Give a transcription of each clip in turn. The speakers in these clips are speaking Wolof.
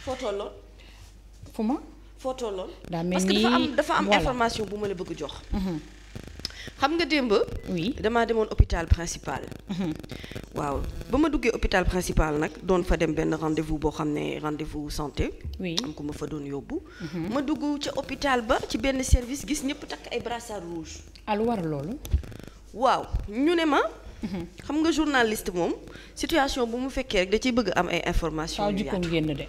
foo tolloon. fu ma. foo tolloon. parce que dafa am information bu ma la bëgg jox. xam nga démb. oui damaa demoon hôpital principal. waaw ba ma duggee hôpital principal nag doon fa dem benn rendez-vous boo xam ne rendez-vous santé. oui am ko ma fa doon yóbbu. ma dugg ca hôpital ba ci benn service gis ñëpp takk ay brassard rouge. lu war loolu. waaw ñu ne ma. xam nga journaliste moom situation bu mu fekkee rek da ciy bëgg am ay information yu yaatu génn de.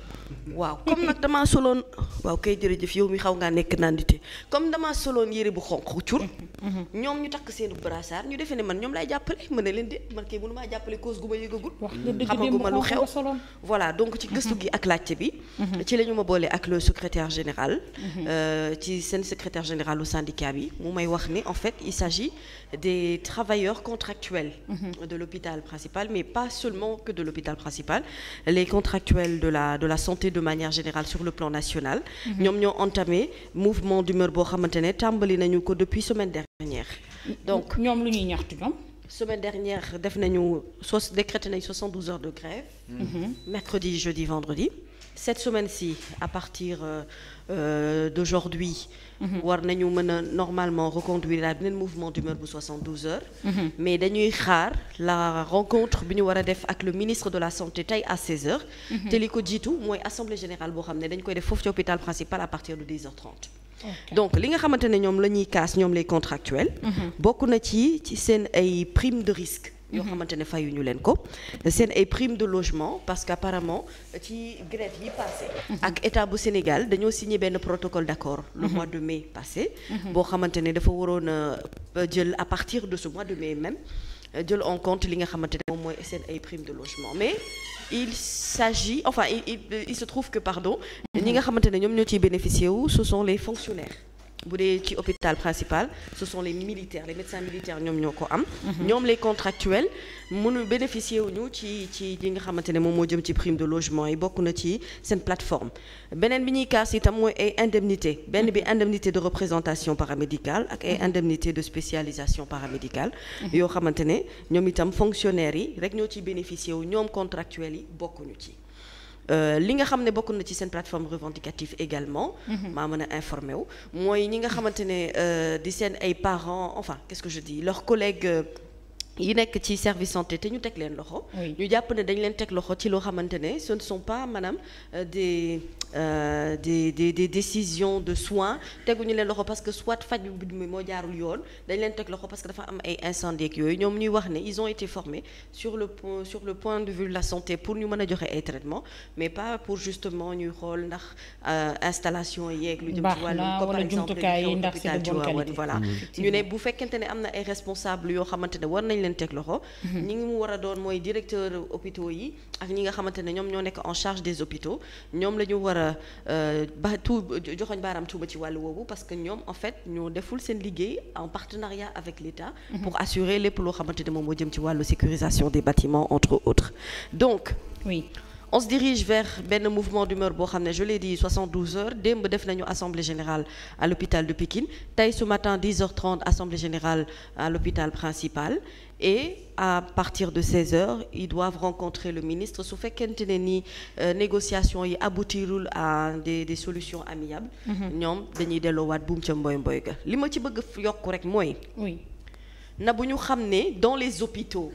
waaw comme nag damaa soloon waaw kay jërëjëf yow mi xaw ngaa nekk nandite comme damaa soloon yére bu xonq cur ñoom ñu takk seenu brassard ñu defee ne man ñoom laay jàppale mën na leen de man kay mënu maa jàppale cause gu ma yëgagul xamaguma lu xew voilà donc ci gëstu gi ak laajte bi ci la ñu ma boole ak le secrétaire général ci seen secrétaire général au syndicat bi mu may wax ni en fait il s'agit des travailleurs contractuels de l'hôpital principal mais pas seulement que de l'hôpital principal les contractuels de la santé de manière générale sur le plan national ñoom ñoo entamé mouvement d'humeur boo xamante ne tàmbali nañu ko depuis semaine dernière donc ñoom lu ñuy ñaxtu ñoom semaine dernière def nañu décrété nañ 72 heures de grève mercredi jeudi vendredi cette semaine-ci à partir d'aujourd'hui war nañu mën a normalement reconduire beneen mouvement d'humeur bu 72 heures mais dañuy xaar la rencontre bi ñu war a def ak le ministre de la santé tey à 16 heures te li ko jiitu mooy assemblée générale boo xam ne dañ koy def foofu ci hôpital principal à partir de 10h30 donc li nga xamante ne ñoom la ñuy kaas ñoom les contractuels bokk na ci seen ay prime de risque yoo xamante ne fayuñu leen ko seen ay prime de logement parce que apparemment ci grève yi passé ak état bu Sénégal dañoo signé benn protocole d'accord le mois de mai passé boo xamante ne dafa waroon a jël à partir de ce mois de mai même jël en compte li nga xamante ne moom mooy seen ay prime de logement mais il s'agit enfin il se trouve que pardon ñi nga xamante ne ñoom ñoo ciy bénéficier wu ce sont les fonctionnaires bu dee ci hôpital principal ce sont les militaires les médecins militaires ñoom ñoo ko am ñoom les contractuels mënu bénéficier wuñu ci li nga xamante ne moom moo jëm ci prime de logement yi bokk na ci seen plateforme beneen bi ñuy kaas itam mooy ay indemnité benn bi indemnité de représentation paramédicale ak ay indemnité de spécialisation paramédicale yoo xamante ne ñoom itam fonctionnaires yi rek ñoo ciy bénéficier wu ñoom contractuels yi bokkuñu ci li nga xam ne bokk na ci seen plateforme revendicative également maa mën a informé wu mooy ñi nga xamante ne di seen ay parents enfin qu'est-ce que je dis leurs collègues yi nekk ci service santé te ñu teg leen loxo ñu jàpp ne dañ leen teg loxo ci loo xamante ne ce ne sont pas maanaam des décisions de soins teguñu leen loxo parce que soit faj bi moo jaarul yoon dañ leen teg loxo parce que dafa am ay incendie ak yooyu ñoom ñuy wax ne ils ont été formés sur le point de vue de la santé pour ñu mën a joxe ay traitements mais pas pour justement ñuy xool ndax installation yeeg lu jëm ci wàllu comme par exemple hôpital Tivaouane voilà ñu ne bu fekkente ne am na ay responsables yoo xamante ne war nañ leen teg loxo ñi ngi mu war a doon mooy directeur hôpitaux yi ak ñi nga xamante ne ñoom ñoo nekk en charge des hôpitaux ñoom la ñu war a joxoñ baaraam tuuba ci wàllu woowu parce que ñoom en fait ñoo deful seen liggéey en partenariat avec l'État pour assurer lépp loo xamante ne moom moo jëm ci wàllu sécurisation des bâtiments entre autres donc oui on se dirige vers benn mouvement d'humeur boo xam ne je l'ai dit 72 heures démb def nañu assemblée générale à l'hôpital de Pikine tey ce matin 10h30 assemblée générale à l'hôpital principal et à partir de 16 heures ils doivent rencontrer le ministre su fekkente ne ni négociations yi aboutirul à des solutions amiables ñoom dañuy delloowaat buum ca mboy mboy ga li ma ci bëgg yokk rek mooy na bu ñu xam ne dans les hôpitaux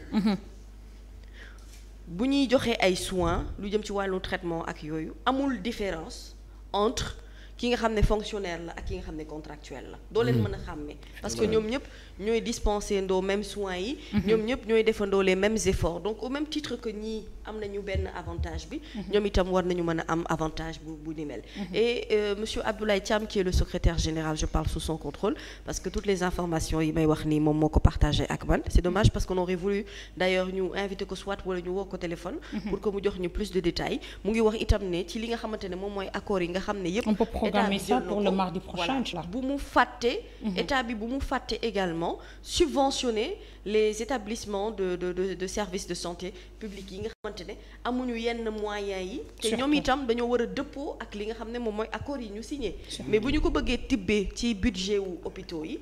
bu ñuy joxe ay soins lu jëm ci wàllu traitement ak yooyu amul différence entre ki nga xam ne fonctionnaire la ak ki nga xam ne contractuel la doo leen mën a xàmme parce que ñoom ñëpp ñooy dispenser ndoo même soins yi ñoom ñëpp ñooy defandoo les mêmes efforts donc au même titre que ñii am nañu benn avantage bi ñoom itam war nañu mën a am avantage bu ni mel et monsieur Abdoulaye Thiam qui est le secrétaire général je parle sous son contrôle parce que toutes les informations yi may wax nii moom moo ko partagé ak man c'est dommage parce qu'on aurait voulu d'ailleurs ñu invité ko soit wala ñu woo ko téléphone pour que mu jox ñu plus de détails mu ngi wax itam ne ci li nga xamante ne moom mooy accords yi nga xam ne yëpp programmer ça pour le mardi prochain bu mu fàtte état bi bu mu fàtte également subventionner les établissements de services de santé publics yi nga xamante ne amuñu yenn moyens yi te ñoom itam dañoo war a dëppoo ak li nga xam ne moom mooy accords yi ñu signé mais bu ñu ko bëggee tibbee ci budget wu hôpitaux yi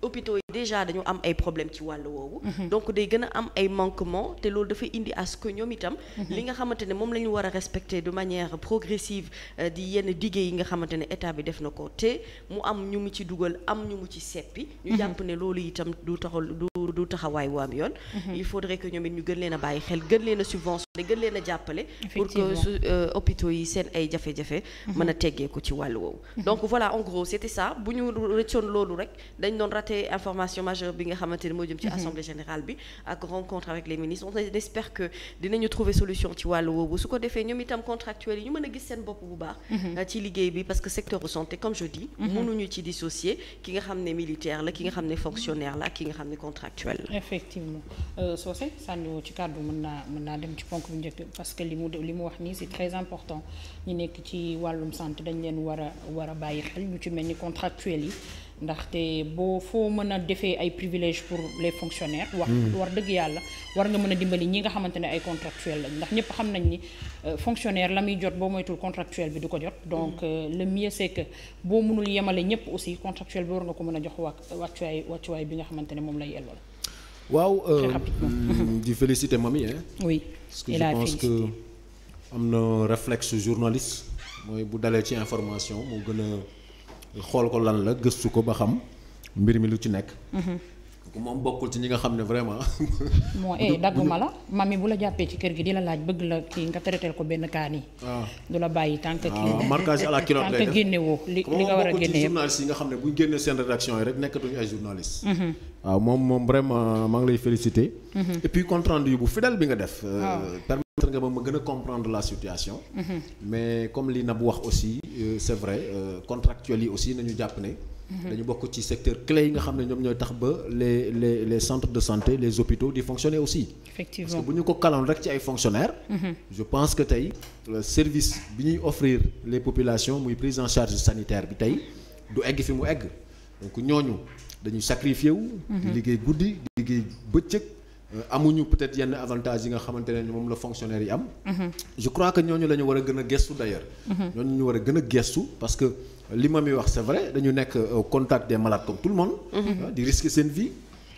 hôpitaux yi déjà dañu am ay problèmes ci wàll woowu. donc day gën a am ay manquements te loolu dafay indi à ce que ñoom itam. li nga xamante ne moom la ñu war a respecter de manière progressive di yenn dige yi nga xamante ne état bi def na ko te mu am ñu mu ci dugal am ñu mu ci seppi. ñu jàpp ne loolu itam du taxawaay wu am yoon. il faudrait que ñoom it ñu gën leen a bàyyi xel gën leen a subventionné gën leen a jàppale. pour que hôpitaux yi seen ay jafe-jafe. mën a teggeeku ci wàll woowu. donc voilà en gros c'était ça bu ñu rëccoon loolu rek dañ doon raté information majeure bi nga xamante ne moo jëm ci assemblée générale bi ak rencontre avec les ministres on espère que dinañu trouver solution ci wàllu woowu su ko defee ñoom itam contractuels yi ñu mën a gis seen bopp bu baax. ci liggéey bi parce que secteur de santé comme je dis. mënuñu ci dissocier ki nga xam ne militaire la ki nga xam ne fonctionnaire la ak ki nga xam ne contractuel la. effectivement Socé sànniwoo ci kàddu mën naa dem ci ponk bu njëkk parce que li mu wax nii c'est très important ñu nekk ci wàllum santé dañ leen war a bàyyi xel ñu ci mel ni contractuels yi ndaxte foo mën a defee ay privilèges pour les fonctionnaires. war dëgg yàlla war nga mën a dimbali ñi nga xamante ne ay contractuels lañ ndax ñëpp xam nañ ni fonctionnaire la muy jot boo moytul contractuel bi du ko jot. donc le mieux c'est que boo mënul yemale ñëpp aussi contractuel bi war nga ko mën a jox wàccuwaay bi nga xamante ne moom lay yellool. waaw di féliciter Mamy hein. oui parce que je pense que am na réflexe journaliste mooy bu dalee ci information moo gën a xool ko lan la gëstu ko ba xam mbir mi lu ci nekk. moom bokkul ci ñi nga xam ne vraiment. moo dagguma la Mamy bu la jàppee ci kër gi di la laaj bëgg la kii nga traiteel ko benn kaa nii. du la bàyyi tant que kii marquage à la culotte lay def génnewoo li nga war a génne yëpp journalistes yi nga xam ne bu ñu génnee seen rédaction yi rek nekkatuñu ay journalistes. waaw moom vraiment maa ngi lay féliciter. et puis compte rendu bu fidèle bi nga def. permettre nga ma gën a comprendre la situation. mais comme li Nabou wax aussi c'est vrai contractuels yi aussi nañu jàpp ne. dañu bokk ci secteur clé yi nga xam ne ñoom ñooy tax ba les centres de santé les hôpitaux di fonctionner aussi. effectivement parce que bu ñu ko kaloon rek ci ay fonctionnaires. je pense que tey service bi ñuy offrir les populations muy prise en charge sanitaire bi tey du egg fi mu egg donc ñooñu dañuy sacrifier wu. di liggéey guddi di liggéey bëccëg. amuñu peut-être yenn avantages yi nga xamante ne moom la fonctionnaire yi am. je crois que ñooñu la ñu war a gën a gestu d'ailleurs. ñooñu ñu war a gën a gestu parce que li ma mi wax c'est vrai dañu nekk au contact des malades comme tout le monde. di risquer seen vie.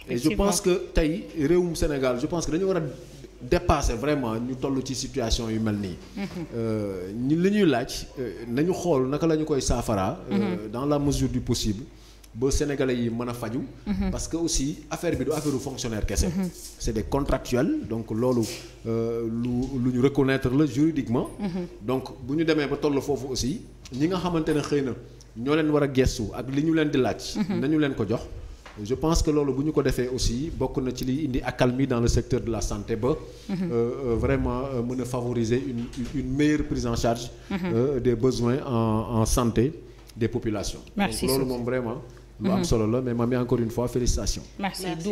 et je pense que tey réewum Sénégal je pense que dañu war a dépasser vraiment ñu toll ci situation yu mel nii. ñi li ñuy laaj nañu xool naka la ñu koy saafaraa. dans la mesure du possible. ba sénégalais yi mën a faju parce que aussi affaire bi du affaire u fonctionnaire kese. c'est des contractuels donc loolu lu ñu reconnaître la juridiquement. donc bu ñu demee ba toll foofu aussi ñi nga xamante ne xëy na ñoo leen war a gestu ak li ñu leen di laaj. nañu leen ko jox. je pense que loolu bu ñu ko defee aussi bokk na ci liy indi accalmie dans le secteur de la santé ba. vraiment mën a favoriser une meilleure prise en charge. des besoins en santé des populations. Merci donc loolu moom vraiment. lu am solo la mais Mamy encore une fois félicitations. merci.